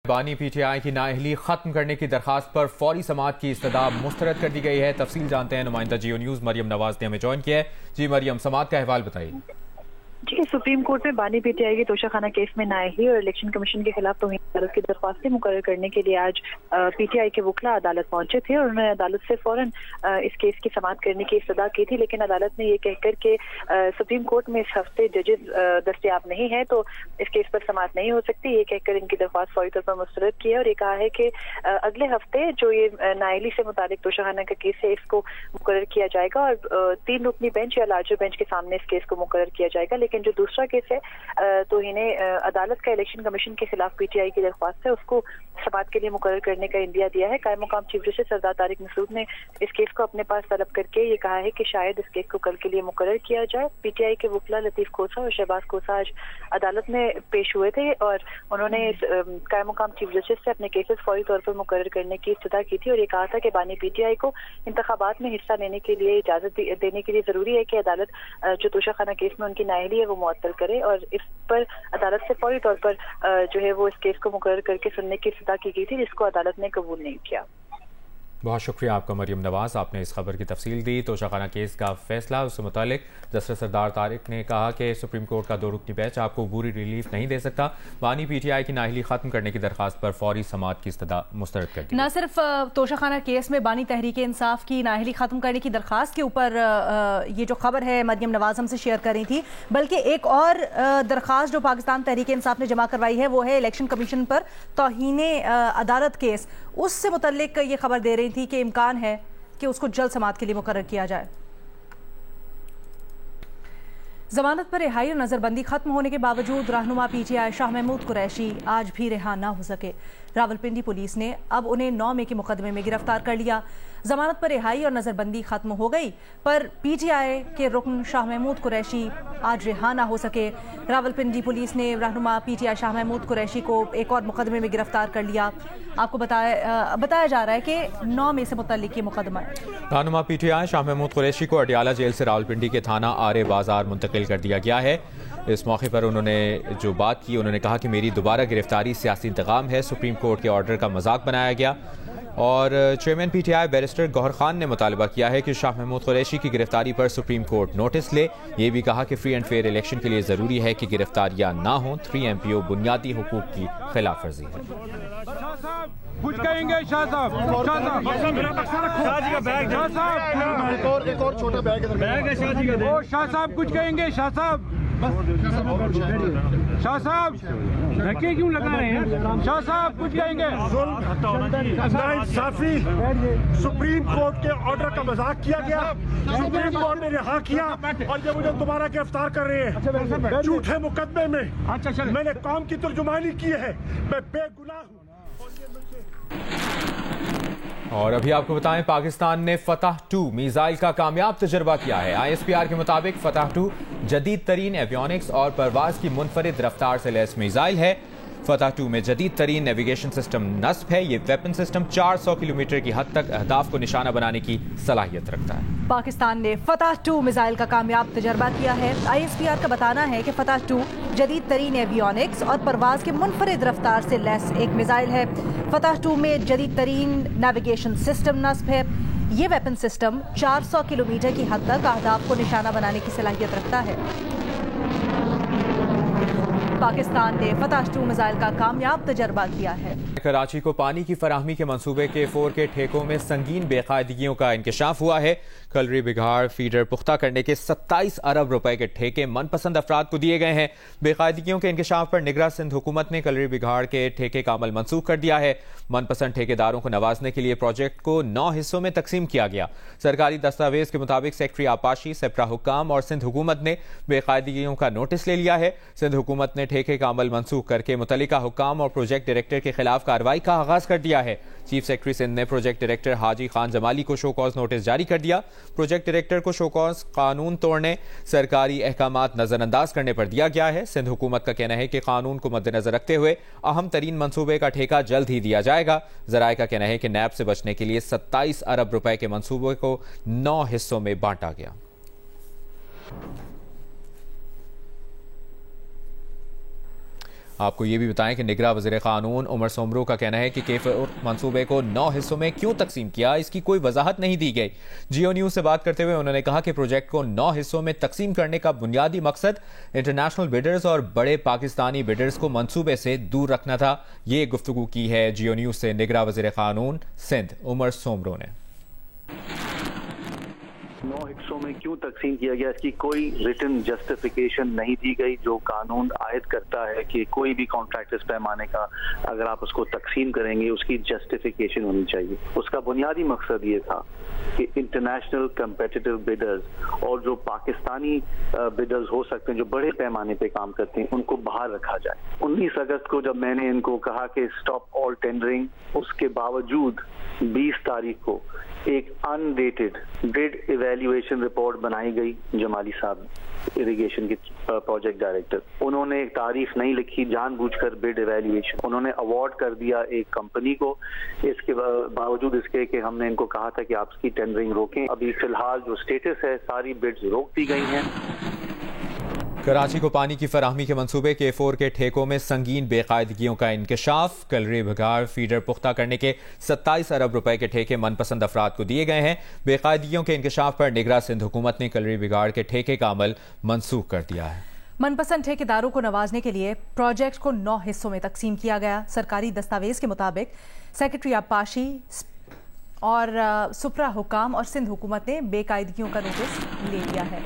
बानी पीटीआई की नाअहली खत्म करने की दरखास्त पर फौरी समाअत की इस्तदा मुस्तरद कर दी गई है। तफसील जानते हैं नुमाइंदा जियो न्यूज मरियम नवाज ने हमें ज्वाइन किया है। जी मरियम, समाअत का अहवाल बताइए। जी, सुप्रीम कोर्ट में बानी पीटीआई के तोशाखाना केस में नाअहली और इलेक्शन कमीशन के खिलाफ तौहीन अदालत की दरख्वास्तें मुकर्रर करने के लिए आज पीटीआई के वकला अदालत पहुंचे थे और उन्होंने अदालत से फौरन इस केस की समाअत करने की इस्तदा की थी, लेकिन अदालत ने ये कहकर के सुप्रीम कोर्ट में इस हफ्ते जजेस दस्तयाब नहीं है तो इस केस पर समाअत नहीं हो सकती, ये कहकर इनकी दरख्वास्त फौरी तौर पर मुस्तरद की है और ये कहा है कि अगले हफ्ते जो ये नाअहली से मुतालिक तोशाखाना का केस है इसको मुकर्रर किया जाएगा और 3 रुकनी बेंच या लार्जर बेंच के सामने इस केस को मुकर्रर किया जाएगा। लेकिन जो दूसरा केस है तौहीन अदालत का इलेक्शन कमीशन के खिलाफ पीटीआई की दरख्वास्त है उसको समाअत के लिए मुकर्रर करने का इंदिया दिया है। कायम मुकाम चीफ जस्टिस सरदार तारिक मसूद ने इस केस को अपने पास तलब करके ये कहा है कि शायद इस केस को कल के लिए मुकर्रर किया जाए। पीटीआई के वकला लतीफ खोसा और शहबाज खोसा आज अदालत में पेश हुए थे और उन्होंने कायम मुकाम चीफ जस्टिस से अपने केसेस फौरी तौर पर मुकर्रर करने की इस्तदा की थी और ये कहा था कि बानी पीटीआई को इंतखाबात में हिस्सा लेने के लिए इजाजत देने के लिए जरूरी है कि अदालत जो तोशाखाना केस में उनकी नाअहली है वो मुअत्तल करे और इस पर अदालत से फौरी तौर पर जो है वो इस केस को मुकर्रर करके सुनने की इस्तदा की गई थी, जिसको अदालत ने कबूल नहीं किया। बहुत शुक्रिया आपका मरियम नवाज, आपने इस खबर की तफसील दी। तोशाखाना केस का फैसला उससे मुतालिक जस्टिस सरदार तारिक ने कहा कि सुप्रीम कोर्ट का 2 रुकनी बेंच आपको पूरी रिलीफ नहीं दे सकता। बानी पीटीआई की नाअहली खत्म करने की दरखास्त पर फौरी समाअत की इस्तदा मुस्तरद कर दी। न सिर्फ तोशाखाना केस में बानी तहरीक इंसाफ की नाअहली खत्म करने की दरखास्त के ऊपर ये जो खबर है मरियम नवाज हमसे शेयर कर रही थी, बल्कि एक और दरखास्त जो पाकिस्तान तहरीक इंसाफ ने जमा करवाई है वो है इलेक्शन कमीशन पर तौहीन अदालत केस। उससे मुतल्लिक ये खबर दे रही थी कि इम्कान है कि उसको जल्द समाअत के लिए मुकर्रर किया जाए। जमानत पर रिहाई और नजरबंदी खत्म होने के बावजूद रहनुमा पीटीआई शाह महमूद कुरैशी आज भी रिहा ना हो सके। रावलपिंडी पुलिस ने अब उन्हें 9 मई के मुकदमे में गिरफ्तार कर लिया। जमानत पर रिहाई और नजरबंदी खत्म हो गई पर पीटीआई के रुकन शाह महमूद कुरैशी आज रिहा ना हो सके। रावलपिंडी पुलिस ने रहनुमा पीटीआई शाह महमूद कुरैशी को एक और मुकदमे में गिरफ्तार कर लिया। आपको बताया जा रहा है कि 9 मई से मुतल्लिक ये मुकदमा है। रहनुमा पीटीआई शाह महमूद कुरैशी को अडियाला जेल से रावलपिंडी के थाना आरे बाजार मुंतकिल कर दिया गया है। इस मौके पर उन्होंने जो बात की, उन्होंने कहा कि मेरी दोबारा गिरफ्तारी सियासी इंतकाम है। सुप्रीम कोर्ट के ऑर्डर का मजाक बनाया गया और चेयरमैन पीटीआई बैरिस्टर गौहर खान ने मुतालबा किया है कि शाह महमूद कुरैशी की गिरफ्तारी पर सुप्रीम कोर्ट नोटिस ले। ये भी कहा कि फ्री एंड फेयर इलेक्शन के लिए जरूरी है कि गिरफ्तारियां ना हों। 3 MPO बुनियादी हुकूक की खिलाफ वर्जी है। कुछ कहेंगे शाह साहब? शाह जी का बैग, एक और छोटा बैग है शाह जी का। शाह साहब कुछ कहेंगे? शाह साहब, शाह साहब धक्के क्यों लगा रहे हैं? शाह साहब कुछ कहेंगे? नाइंसाफी, सुप्रीम कोर्ट के ऑर्डर का मजाक किया गया, सुप्रीम कोर्ट ने रिहा किया और ये मुझे दोबारा गिरफ्तार कर रहे हैं झूठे मुकदमे में। मैंने कौम की तर्जुमानी की है, मैं बेगुनाह हूँ। और अभी आपको बताएं, पाकिस्तान ने फतह 2 मिसाइल का कामयाब तजर्बा किया है। ISPR के मुताबिक फतह 2 जदीद तरीन एवियोनिक्स और परवाज की मुनफरिद रफ्तार से लैस मिसाइल है। फतह 2 में जदीद तरीन नेविगेशन सिस्टम नस्ब है। ये वेपन सिस्टम 400 किलोमीटर की हद तक अहदाफ को निशाना बनाने की सलाहियत रखता है। पाकिस्तान ने फतह 2 मिसाइल का कामयाब तजर्बा किया है। ISPR का बताना है कि फतह 2 जदीद तरीन एवियोनिक्स और परवाज के मुनफरिद रफ्तार से लैस एक मिसाइल है। फतह 2 में जदीद तरीन नेविगेशन सिस्टम नस्ब है। ये वेपन सिस्टम 400 किलोमीटर की हद तक अहदाफ को निशाना बनाने की सलाहियत रखता है। पाकिस्तान ने फतह 2 मिसाइल का कामयाब तजर्बा किया है। कराची को पानी की फराहमी के मंसूबे के 4 के ठेकों में संगीन बेकायदगियों का इंकशाफ हुआ है। कलरी बिघाड़ फीडर पुख्ता करने के 27 अरब रुपए के ठेके मनपसंद अफराद को दिए गए हैं। बेकायदगियों के इंकशाफ पर निगरान सिंध हुकूमत ने कलरी बिघाड़ के ठेके का अमल मनसूख कर दिया है। मनपसंद ठेकेदारों को नवाजने के लिए प्रोजेक्ट को 9 हिस्सों में तकसीम किया गया। सरकारी दस्तावेज के मुताबिक सेक्रेटरी आपाशी, सेप्रा हुक्काम और सिंध हुकूमत ने बेकायदगियों का नोटिस ले लिया है। सिंध हुकूमत ने ठेके का अमल मनसूख करके मुतल्लिका हुक्काम और प्रोजेक्ट डायरेक्टर के खिलाफ कार्रवाई का आगाज कर दिया है। चीफ सेक्रेटरी सिंध ने प्रोजेक्ट डायरेक्टर हाजी खान जमाली को शो कॉज नोटिस जारी कर दिया। प्रोजेक्ट डायरेक्टर को शो कॉज कानून तोड़ने, सरकारी अहकामात नजरअंदाज करने पर दिया गया है। सिंध हुकूमत का कहना है कि कानून को मद्देनजर रखते हुए अहम तरीन मंसूबे का ठेका जल्द ही दिया जाएगा। जराये का कहना है कि नैब से बचने के लिए 27 अरब रुपए के मंसूबे को 9 हिस्सों में बांटा गया। आपको ये भी बताएं कि निगरां वज़ीर क़ानून उमर सोमरो का कहना है कि K4 मंसूबे को 9 हिस्सों में क्यों तकसीम किया, इसकी कोई वजाहत नहीं दी गई। जियो न्यूज़ से बात करते हुए उन्होंने कहा कि प्रोजेक्ट को 9 हिस्सों में तकसीम करने का बुनियादी मकसद इंटरनेशनल बिडर्स और बड़े पाकिस्तानी बिडर्स को मंसूबे से दूर रखना था। ये गुफ्तगू की है जियो न्यूज़ से निगरां वज़ीर क़ानून सिंध उमर सोमरो ने। 9 हिस्सों में क्यों तकसीम किया गया, इसकी कोई रिटन जस्टिफिकेशन नहीं दी गई। जो कानून आयद करता है कि कोई भी कॉन्ट्रैक्ट इस पैमाने का अगर आप उसको तकसीम करेंगे उसकी जस्टिफिकेशन होनी चाहिए। उसका बुनियादी मकसद ये था कि इंटरनेशनल कंपेटिटिव बिडर्स और जो पाकिस्तानी बिडर्स हो सकते हैं जो बड़े पैमाने पे काम करते हैं उनको बाहर रखा जाए। 19 अगस्त को जब मैंने इनको कहा कि स्टॉप ऑल टेंडरिंग, उसके बावजूद 20 तारीख को एक अनडेटेड बिड इवैल्यूएशन रिपोर्ट बनाई गई। जमाली साहब इरिगेशन के प्रोजेक्ट डायरेक्टर, उन्होंने एक तारीख नहीं लिखी, जानबूझकर बिड इवैल्यूएशन उन्होंने अवार्ड कर दिया एक कंपनी को। इसके बावजूद इसके कि हमने इनको कहा था कि आप इसकी टेंडरिंग रोकें। अभी फिलहाल जो स्टेटस है सारी बिड्स रोक दी गई हैं। कराची को पानी की फराहमी के मंसूबे K4 के ठेकों में संगीन बेकायदगियों का इंकशाफ। कलरी बिघाड़ फीडर पुख्ता करने के 27 अरब रुपए के ठेके मनपसंद अफराद को दिए गए हैं। बेकायदगियों के इंकशाफ पर निगरां सिंध हुकूमत ने कलरी बिघाड़ के ठेके का अमल मनसूख कर दिया है। मनपसंद ठेकेदारों को नवाजने के लिए प्रोजेक्ट को 9 हिस्सों में तकसीम किया गया। सरकारी दस्तावेज के मुताबिक सेक्रेटरी आबपाशी और सुपरा हुकाम और सिंध हुकूमत ने बेकायदगियों का नोटिस ले लिया है।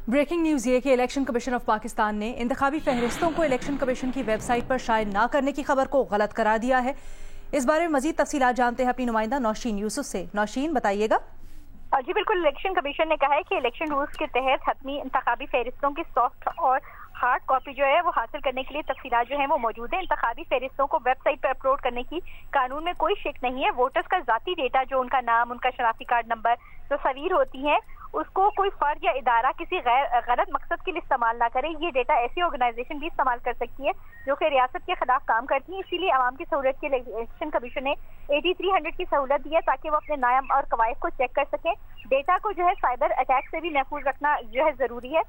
ब्रेकिंग न्यूज़ ये कि इलेक्शन कमीशन ऑफ पाकिस्तान ने इंतखाबी फहरिस्तों को इलेक्शन कमीशन की वेबसाइट पर शाये न करने की खबर को गलत करार दिया है। इस बारे में मजीद तफसीलात जानते हैं अपनी नुमाइंदा नौशीन यूसुफ से। नौशीन, बताइएगा। जी बिल्कुल, इलेक्शन कमीशन ने कहा है कि इलेक्शन रूल्स के तहत हतमी इंतखाबी फहरिस्तों की सॉफ्ट और हार्ड कॉपी जो है वो हासिल करने के लिए तफसीलात जो है वो मौजूद है। इंतखाबी फहरिस्तों को वेबसाइट पर अपलोड करने की कानून में कोई शिक नहीं है। वोटर्स का जाती डेटा जो उनका नाम, उनका शनाख्ती कार्ड नंबर, तस्वीर होती है, उसको कोई फर्द या इदारा किसी गलत मकसद के लिए इस्तेमाल ना करे। ये डेटा ऐसी ऑर्गेनाइजेशन भी इस्तेमाल कर सकती है जो कि रियासत के खिलाफ काम करती है। इसीलिए आवाम की सहूलत के लिए इलेक्शन कमीशन ने 8300 की सहूलत दी है ताकि वो अपने नाम और कवायद को चेक कर सकें। डेटा को जो है साइबर अटैक से भी महफूज रखना जो है जरूरी है।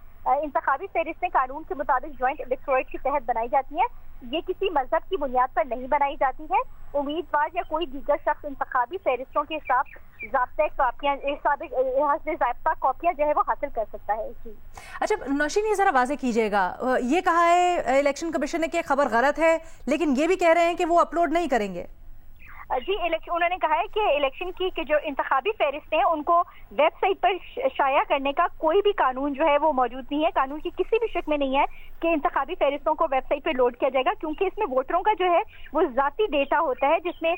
इंतखाबी फहरिस्तें कानून के मुताबिक ज्वाइंट इलेक्टोरेट के तहत बनाई जाती हैं। ये किसी मजहब की बुनियाद पर नहीं बनाई जाती है। उम्मीदवार या कोई दीगर शख्स इंतखाबी फहरिस्तों के हिसाब कॉपियां जो है वो हासिल कर सकता है। जी अच्छा नौशीन, ये जरा वाज़ेह कीजिएगा, ये कहा है इलेक्शन कमीशन ने कि खबर गलत है, लेकिन ये भी कह रहे हैं कि वो अपलोड नहीं करेंगे। जी उन्होंने कहा है कि इलेक्शन की जो इंतखाबी फहरिस्तें हैं उनको वेबसाइट पर शाया करने का कोई भी कानून जो है वो मौजूद नहीं है। कानून की किसी भी शिक में नहीं है कि इंतखाबी फहरिस्तों को वेबसाइट पर लोड किया जाएगा, क्योंकि इसमें वोटरों का जो है वो जाती डेटा होता है जिसमें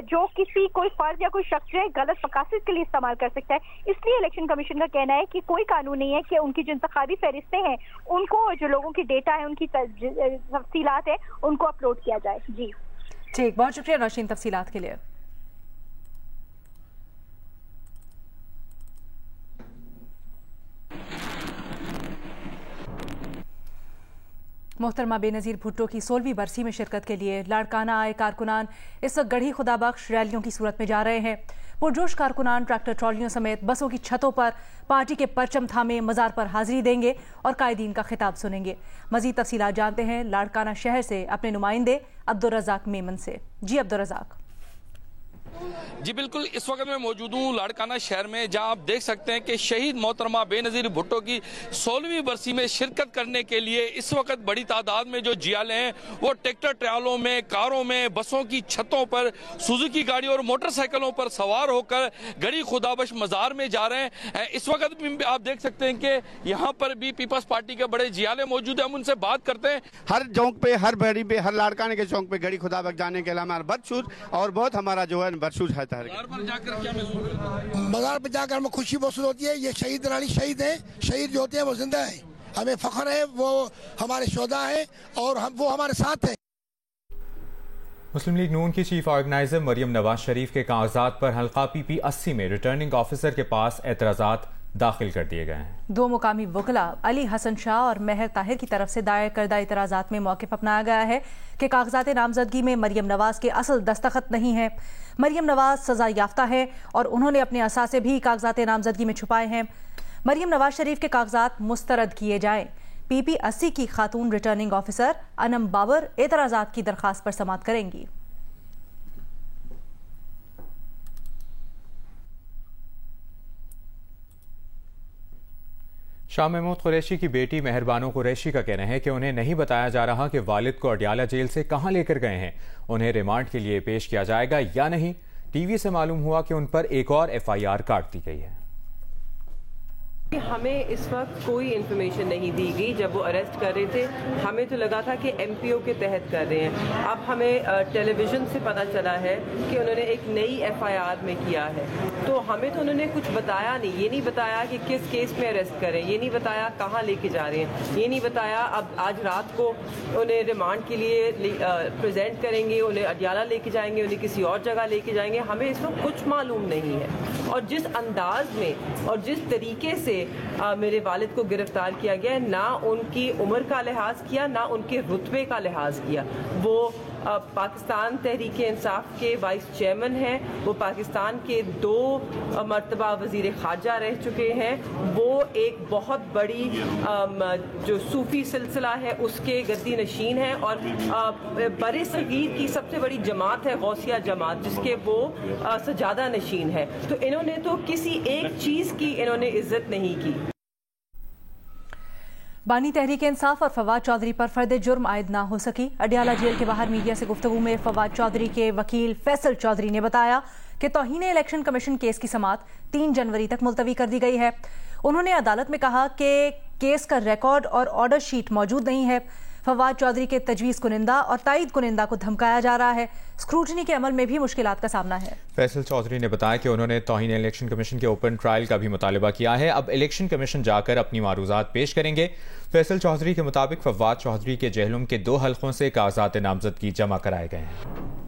जो किसी कोई फर्द या कोई शख्स जो है गलत मकासद के लिए इस्तेमाल कर सकता है। इसलिए इलेक्शन कमीशन का कहना है कि कोई कानून नहीं है कि उनकी जो इंतखाबी फहरिस्तें हैं उनको, जो लोगों की डेटा है, उनकी तफसीलात है, उनको अपलोड किया जाए। जी ठीक, बहुत शुक्रिया नौशीन तफसीलात के लिए। मोहतरमा बेनज़ीर भुट्टो की 16वीं बरसी में शिरकत के लिए लाड़काना आए कारकुनान इस वक्त गढ़ी खुदाबख्श रैलियों की सूरत में जा रहे हैं। पुरजोश कारकुनान ट्रैक्टर ट्रॉलियों समेत बसों की छतों पर पार्टी के परचम थामे मज़ार पर हाजिरी देंगे और कायदीन का खिताब सुनेंगे। मज़ीद तफसीलात जानते हैं लाड़काना शहर से अपने नुमाइंदे अब्दुल रज़ाक मेमन से। जी अब्दुल रज़ाक। जी बिल्कुल, इस वक्त मैं मौजूद हूँ लाड़काना शहर में, जहां आप देख सकते हैं कि शहीद मोहतरमा बेनज़ीर भुट्टो की 16वीं बरसी में शिरकत करने के लिए इस वक्त बड़ी तादाद में जो जियाले हैं वो ट्रैक्टर ट्रॉलों में, कारों में, बसों की छतों पर, सुजुकी गाड़ी और मोटरसाइकिलों पर सवार होकर गढ़ी खुदाबख्श मज़ार में जा रहे हैं। इस वक्त भी आप देख सकते हैं कि यहाँ पर भी पीपल्स पार्टी के बड़े जियाले मौजूद हैं। हम उनसे बात करते हैं। हर चौक पे, हर बहरी पे, हर लाड़काने के चौक पे गढ़ी खुदाबख्श जाने के लिए हमारा बदसूर और बहुत हमारा जो है बदसूर है। मज़ार पर जाकर क्या महसूस होता है? मज़ार पर जाकर हमें खुशी महसूस होती है। ये शहीद रानी शहीद है, शहीद जो होते हैं वो जिंदा है। हमें फख्र है, वो हमारे शोधा है और वो हमारे साथ है। मुस्लिम लीग नून की चीफ ऑर्गेनाइजर मरियम नवाज शरीफ के कागजात पर हल्का PP 80 में रिटर्निंग ऑफिसर के पास एतराज़ात दाखिल कर दिए गए हैं। 2 मुकामी वकला अली हसन शाह और महर ताहिर की तरफ से दायर करदा एतराज़ात में मौक़िफ़ अपनाया गया है कि कागजात नामजदगी में मरियम नवाज के असल दस्तखत नहीं है। मरियम नवाज सज़ा याफ्ता है और उन्होंने अपने असासे भी कागजात नामजदगी में छुपाए हैं। मरियम नवाज शरीफ के कागजात मुस्तरद किए जाएं। PP 80 की खातून रिटर्निंग ऑफिसर अनम बाबर एतराजात की दरखास्त पर समाअत करेंगी। शाह महमूद कुरैशी की बेटी मेहरबानो कुरैशी का कहना है कि उन्हें नहीं बताया जा रहा कि वालिद को अडियाला जेल से कहां लेकर गए हैं। उन्हें रिमांड के लिए पेश किया जाएगा या नहीं। टीवी से मालूम हुआ कि उन पर एक और FIR काट दी गई है। हमें इस वक्त कोई इन्फॉर्मेशन नहीं दी गई। जब वो अरेस्ट कर रहे थे हमें तो लगा था कि MPO के तहत कर रहे हैं। अब हमें टेलीविज़न से पता चला है कि उन्होंने एक नई FIR में किया है। तो हमें तो उन्होंने कुछ बताया नहीं। ये नहीं बताया कि किस केस में अरेस्ट करें, ये नहीं बताया कहाँ लेके जा रहे हैं, ये नहीं बताया अब आज रात को उन्हें रिमांड के लिए प्रेजेंट करेंगे, उन्हें अडियाला लेके जाएंगे, उन्हें किसी और जगह लेके जाएंगे। हमें इस वक्त कुछ मालूम नहीं है। और जिस अंदाज में और जिस तरीके से मेरे वालिद को गिरफ्तार किया गया, ना उनकी उम्र का लिहाज किया, ना उनके रुतबे का लिहाज किया। वो पाकिस्तान तहरीक इंसाफ के वाइस चेयरमैन हैं, वो पाकिस्तान के 2 मरतबा वज़ीर ख़ारजा रह चुके हैं। वो एक बहुत बड़ी जो सूफ़ी सिलसिला है उसके गद्दी नशीन हैं और बरे सगीर की सबसे बड़ी जमात है गौसिया जमात, जिसके वो सजादा नशीन है। तो इन्होंने तो किसी एक चीज़ की इन्होंने इज्जत नहीं की। बानी तहरीक इंसाफ और फवाद चौधरी पर फर्द जुर्म आयद ना हो सकी। अडियाला जेल के बाहर मीडिया से गुफ्तगू में फवाद चौधरी के वकील फैसल चौधरी ने बताया कि तौहीन इलेक्शन कमीशन केस की समाअत 3 जनवरी तक मुलतवी कर दी गई है। उन्होंने अदालत में कहा कि केस का रिकॉर्ड और ऑर्डर शीट मौजूद नहीं है। फवाद चौधरी के तजवीज़ कुनिंदा और तायद कुनिंदा को धमकाया जा रहा है। स्क्रूटनी के अमल में भी मुश्किलात का सामना है। फैसल चौधरी ने बताया कि उन्होंने तौहीन इलेक्शन कमीशन के ओपन ट्रायल का भी मुतालबा किया है। अब इलेक्शन कमीशन जाकर अपनी मारूजात पेश करेंगे। फैसल चौधरी के मुताबिक फवाद चौधरी के जहलुम के 2 हल्कों से कागजात नामजदगी जमा कराए गए हैं।